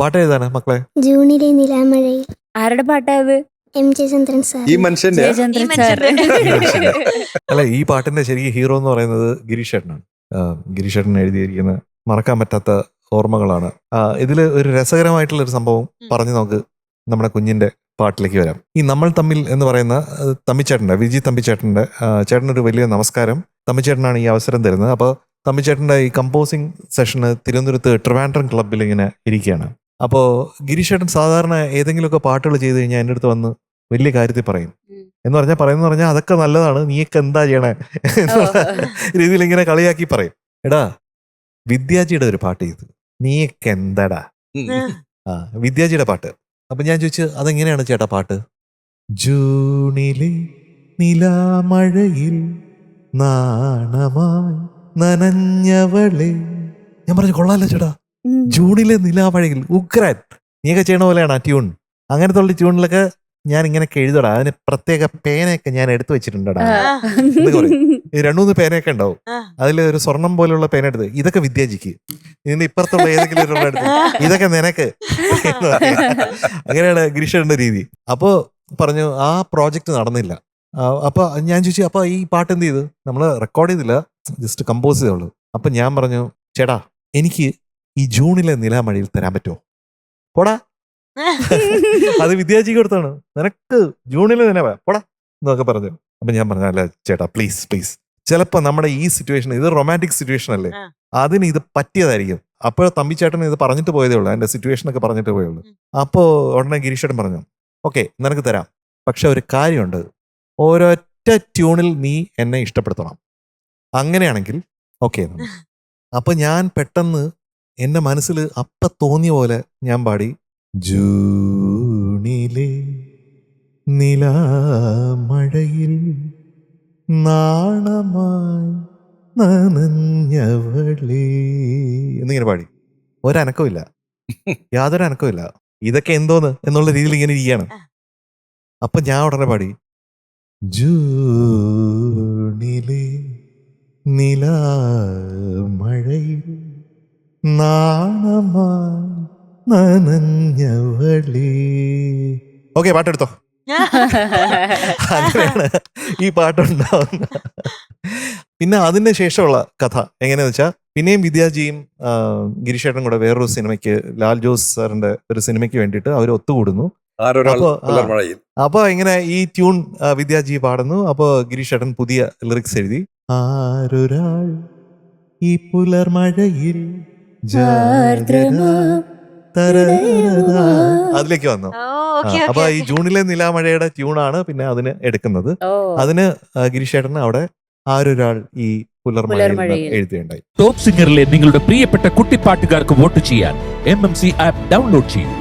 പാട്ട് ഏതാണ് മക്കളെ? ജൂണിലെ നിലാമഴയിൽ. ആരുടെ പാട്ടാ അത്? M Jayachandran sir. ഈ മനുഷ്യന്റെ ജയചന്ദ്രൻ സാർ. അല്ല, ഈ പാട്ടിന്റെ ശരിക്കും ഹീറോ എന്ന് പറയുന്നത് ഗിരീഷ് ചേട്ടനാണ്. ഗിരീഷ് ചേട്ടൻ എഴുതിയിരിക്കുന്ന മറക്കാൻ പറ്റാത്ത ഓർമ്മകളാണ്. ഇതിൽ ഒരു രസകരമായിട്ടുള്ള ഒരു സംഭവം പറഞ്ഞ് നമുക്ക് നമ്മുടെ കുഞ്ഞിന്റെ പാട്ടിലേക്ക് വരാം. ഈ നമ്മൾ തമ്മിൽ എന്ന് പറയുന്ന തമ്മിച്ചേട്ടൻ്റെ, വിജി തമ്മിച്ചേട്ടൻ്റെ ചേട്ടനൊരു വലിയ നമസ്കാരം. തമ്മിച്ചേട്ടനാണ് ഈ അവസരം തരുന്നത്. അപ്പോൾ തമ്മിച്ചേട്ടൻ്റെ ഈ കമ്പോസിങ് സെഷന് തിരുവനന്തപുരത്ത് ട്രിവാൻഡ്രം ക്ലബ്ബിൽ ഇങ്ങനെ ഇരിക്കുകയാണ്. അപ്പോൾ ഗിരീഷ് ചേട്ടൻ സാധാരണ ഏതെങ്കിലുമൊക്കെ പാട്ടുകൾ ചെയ്ത് കഴിഞ്ഞാൽ എൻ്റെ അടുത്ത് വന്ന് വലിയ കാര്യത്തിൽ പറയും. എന്ന് പറഞ്ഞാൽ അതൊക്കെ നല്ലതാണ്, നീയൊക്കെ എന്താ ചെയ്യണേ എന്നുള്ള രീതിയിൽ ഇങ്ങനെ കളിയാക്കി പറയും. എടാ, വിദ്യാജിയുടെ ഒരു പാട്ട് ചെയ്തു, നീയൊക്കെ എന്താടാ. വിദ്യാജിയുടെ പാട്ട്. അപ്പൊ ഞാൻ ചോദിച്ചു, അതെങ്ങനെയാണ് ചേട്ടാ പാട്ട്? ജൂണിലെ നിലാമഴയിൽ നാണമായി നനഞ്ഞവളെ. ഞാൻ പറഞ്ഞു, കൊള്ളാലോ ചേട്ടാ, ജൂണിലെ നിലാമഴയിൽ ഉഗ്രാൻ. നീയൊക്കെ ചെയ്യണ പോലെയാണ് ആ ട്യൂൺ. അങ്ങനത്തെ ഉള്ള ട്യൂണിലൊക്കെ ഞാൻ ഇങ്ങനെയൊക്കെ എഴുതടാ, അതിന് പ്രത്യേക പേനയൊക്കെ ഞാൻ എടുത്തു വെച്ചിട്ടുണ്ടടാ. രണ്ടു മൂന്ന് പേനയൊക്കെ ഉണ്ടാവും. അതിൽ ഒരു സ്വർണം പോലെയുള്ള പേന എടുത്ത്, ഇതൊക്കെ വിദ്യാജിക്ക്, ഇതിന്റെ ഇപ്പുറത്തുള്ള ഏതെങ്കിലും ഒരു എടുത്ത്, ഇതൊക്കെ നിനക്ക്. അങ്ങനെയാണ് ഗിരീഷന്റെ രീതി. അപ്പോ പറഞ്ഞു ആ പ്രോജക്റ്റ് നടന്നില്ല. അപ്പൊ ഞാൻ ചോദിച്ചു, അപ്പൊ ഈ പാട്ട് എന്ത് ചെയ്ത്? നമ്മള് റെക്കോർഡ് ചെയ്തില്ല, ജസ്റ്റ് കമ്പോസ് ചെയ്തോളൂ. അപ്പൊ ഞാൻ പറഞ്ഞു, ചേട്ടാ എനിക്ക് ഈ ജൂണിലെ നിലാമഴയിൽ തരാൻ പറ്റുമോ? പോടാ, അത് വിദ്യാജിക്ക് കൊടുത്താണ്, നിനക്ക് ജൂണിലെ നിലവാ, പോടാ എന്നൊക്കെ പറഞ്ഞു. അപ്പൊ ഞാൻ പറഞ്ഞു, അല്ല ചേട്ടാ പ്ലീസ് പ്ലീസ്, ചിലപ്പോ നമ്മുടെ ഈ സിറ്റുവേഷൻ, ഇത് റൊമാൻറ്റിക് സിറ്റുവേഷൻ അല്ലേ, അതിന് ഇത് പറ്റിയതായിരിക്കും. അപ്പോൾ തമ്പിച്ചേട്ടൻ ഇത് പറഞ്ഞിട്ട് പോയതേ ഉള്ളൂ, അതിന്റെ സിറ്റുവേഷൻ ഒക്കെ പറഞ്ഞിട്ട് പോയേ ഉള്ളൂ. അപ്പോ ഉടനെ ഗിരീഷേട്ടൻ പറഞ്ഞു, ഓക്കെ നിനക്ക് തരാം, പക്ഷെ ഒരു കാര്യമുണ്ട്, ഒരൊറ്റ ട്യൂണിൽ നീ എന്നെ ഇഷ്ടപ്പെടുത്തണം. അങ്ങനെയാണെങ്കിൽ ഓക്കെ. അപ്പൊ ഞാൻ പെട്ടെന്ന് എന്റെ മനസ്സിൽ അപ്പ തോന്നിയ പോലെ ഞാൻ പാടി, ജൂണിലെ നിലാമഴയിൽ നാണമായി നനഞ്ഞവളേ എന്നിങ്ങനെ പാടി. ഒരനക്കമില്ല, യാതൊരു അനക്കമില്ല. ഇതൊക്കെ എന്തോന്ന് എന്നുള്ള രീതിയിൽ ഇങ്ങനെ ഇരിക്കുകയാണ്. അപ്പൊ ഞാൻ ഉടനെ പാടി, ജൂണിലെ നിലാമഴയിൽ നാണമായി നനഞ്ഞവളേ. ഓക്കെ, പാട്ടെടുത്തോ. അങ്ങനെയാണ് ഈ പാട്ടുണ്ടാവുന്നത്. പിന്നെ അതിന് ശേഷമുള്ള കഥ എങ്ങനെയാന്ന് വെച്ചാൽ, പിന്നെയും വിദ്യാജിയും ഗിരീഷേട്ടനും കൂടെ വേറൊരു സിനിമയ്ക്ക്, ലാൽ ജോസ് സാറിന്റെ ഒരു സിനിമയ്ക്ക് വേണ്ടിയിട്ട് അവർ ഒത്തുകൂടുന്നു. അപ്പൊ ഇങ്ങനെ ഈ ട്യൂൺ വിദ്യാജി പാടുന്നു. അപ്പൊ ഗിരീഷേട്ടൻ പുതിയ ലിറിക്സ് എഴുതി, ആരൊരാൾ ഈ പുലർമഴയിൽ അതിലേക്ക് വന്നു. അപ്പൊ ഈ ജൂണിലെ നിലാമഴയുടെ ട്യൂണാണ് പിന്നെ അതിന് എടുക്കുന്നത്. അതിന് ഗിരീഷേട്ടന് അവിടെ ആരൊരാൾ ഈ പുലർമഴയിൽ എഴുതുകയുണ്ടായി. ടോപ്പ് സിംഗറിലെ നിങ്ങളുടെ പ്രിയപ്പെട്ട കുട്ടിപ്പാട്ടുകാർക്ക് വോട്ട് ചെയ്യാൻ MMC ആപ്പ് ഡൗൺലോഡ് ചെയ്യൂ.